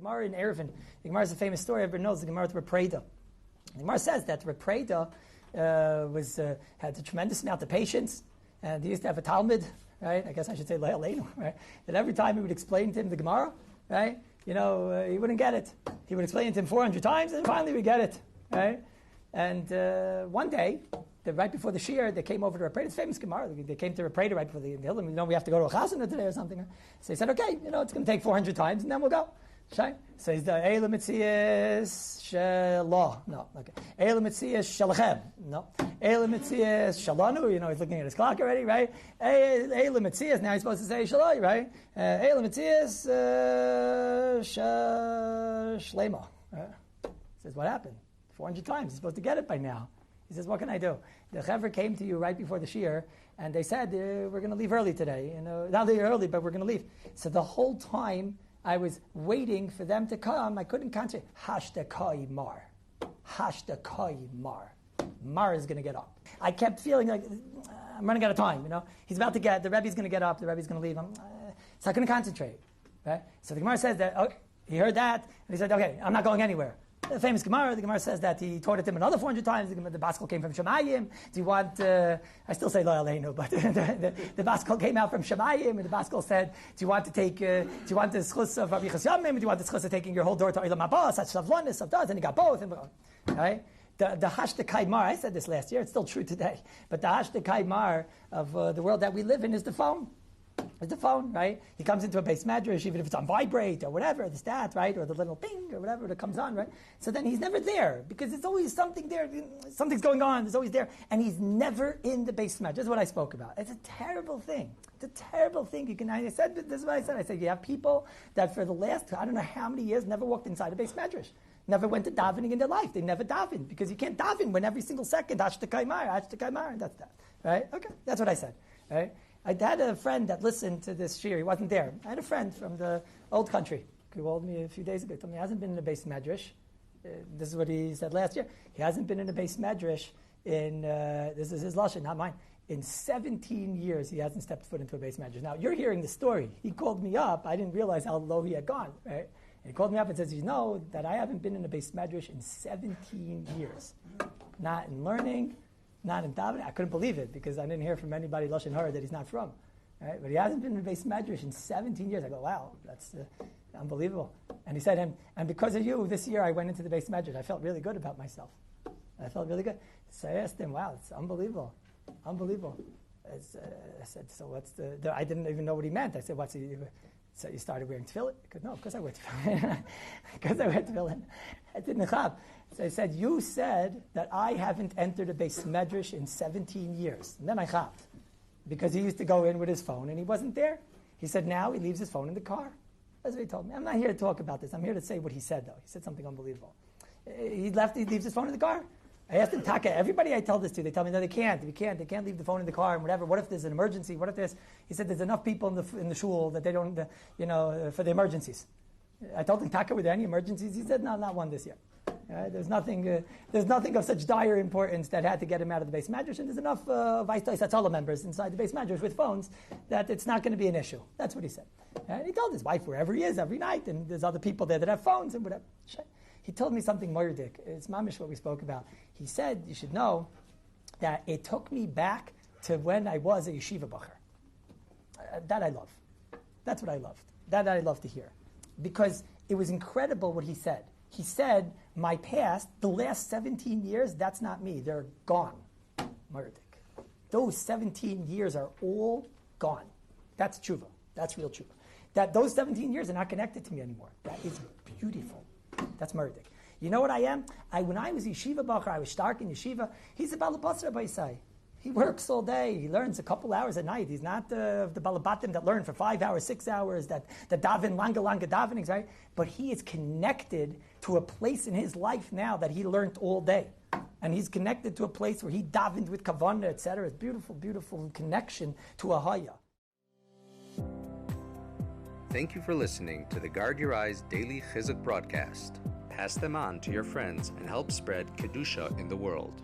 Gemara in Eruvin. The Gemara is a famous story. Everyone knows the Gemara with Repreda. The Gemara says that Repreda had a tremendous amount of patience, and he used to have a Talmud, right? I guess I should say Le'aleinu, right? And every time he would explain to him the Gemara, right? He wouldn't get it. He would explain it to him 400 times, and finally we get it, right? And one day, right before the Shir, they came over to Repreda. It's famous Gemara. They came to Repreda right before the Hill. We have to go to a chasana today or something. So he said, okay, it's going to take 400 times, and then we'll go. So he's the Eila Mitzias Shalah. No, okay. Eila Mitzias Shalachem. No. Eila Mitzias Shalanu. He's looking at his clock already, right? Eila Mitzias. Now he's supposed to say Shalai, right? Eila Mitzias Shlema. He says, what happened? 400 times. He's supposed to get it by now. He says, what can I do? The Chevra came to you right before the Shir, and they said, we're going to leave early today. Not early, but we're going to leave. So the whole time I was waiting for them to come, I couldn't concentrate. Hashtakai Mar. Hashtakai Mar. Mar is going to get up. I kept feeling like, I'm running out of time, He's about to the Rebbe's going to get up, the Rebbe's going to leave. So I couldn't concentrate. Right? So the Gemara says that, he heard that, and he said, okay, I'm not going anywhere. The famous Gemara, the Gemara says that he taught it him another 400 times. The Baskel came from Shemayim. Do you want, I still say Lo Aleinu, but the Baskel came out from Shemayim, and the Baskel said, do you want the schus of Rabbi Chasyamim, do you want the schus of taking your whole door to Olam Haba, such shavlonis of does, and he got both. Right? The Hashtakai Mar, I said this last year, it's still true today, but the Hashtakai Mar of the world that we live in is the phone. It's the phone, right? He comes into a Beis Medrash, even if it's on vibrate or whatever, the stat, right? Or the little ping or whatever that comes on, right? So then he's never there because there's always something there. Something's going on. There's always there. And he's never in the Beis Medrash. This is what I spoke about. It's a terrible thing. It's a terrible thing. This is what I said. I said, you have people that for the last, I don't know how many years, never walked inside a Beis Medrash. Never went to davening in their life. They never davened because you can't daven when every single second, Hashtakai Mar, and that's that. Right? Okay. That's what I said. Right? I had a friend that listened to this shir. He wasn't there. I had a friend from the old country who called me a few days ago. He told me he hasn't been in a Beis Medrash. This is what he said last year. He hasn't been in a Beis Medrash in, this is his lashon, not mine. In 17 years, he hasn't stepped foot into a Beis Medrash. Now, you're hearing the story. He called me up. I didn't realize how low he had gone. Right? And he called me up and says, you know that I haven't been in a Beis Medrash in 17 years. Not in learning, not in davening. I couldn't believe it because I didn't hear from anybody lashon hara that he's not from. Right? But he hasn't been in a Beis Medrash in 17 years. I go, wow, that's unbelievable. And he said, and because of you, this year I went into the Beis Medrash. I felt really good about myself. I felt really good. So I asked him, wow, it's unbelievable. Unbelievable. I said, so what's I didn't even know what he meant. I said, so you started wearing tefillin? He goes, no, of course I wear tefillin. Because I wear tefillin. I didn't have. So I said, you said that I haven't entered a Beis Medrash in 17 years. And then I chapped. Because he used to go in with his phone and he wasn't there. He said now he leaves his phone in the car. That's what he told me. I'm not here to talk about this. I'm here to say what he said, though. He said something unbelievable. He leaves his phone in the car. I asked him, Taka, everybody I tell this to, they tell me, no, they can't leave the phone in the car and whatever. What if there's an emergency? What if there's, he said, there's enough people in the shul that they don't, for the emergencies. I told him, Taka, were there any emergencies? He said, no, not one this year. There's nothing of such dire importance that had to get him out of the Beis Medrash, and there's enough Vice Satzala members inside the Beis Medrash with phones that it's not going to be an issue. That's what he said. And he told his wife wherever he is every night, and there's other people there that have phones and whatever. He told me something moirdik. It's mamish what we spoke about. He said, you should know that it took me back to when I was a yeshiva bacher. That I love. That's what I loved. That I love to hear. Because it was incredible what he said. He said, my past, the last 17 years, that's not me. They're gone. Moirdik. Those 17 years are all gone. That's tshuva. That's real tshuva. That those 17 years are not connected to me anymore. That is beautiful. That's Murdik. You know what I am? When I was yeshiva bacher, I was stark in yeshiva. He's a balabasra b'isai. He works all day. He learns a couple hours at night. He's not the balabatim that learn for 5 hours, 6 hours, that daven langa davenings, right? But he is connected to a place in his life now that he learned all day. And he's connected to a place where he davened with kavanah, etc. It's beautiful, beautiful connection to a haya. Thank you for listening to the Guard Your Eyes Daily Chizuk broadcast. Pass them on to your friends and help spread Kedusha in the world.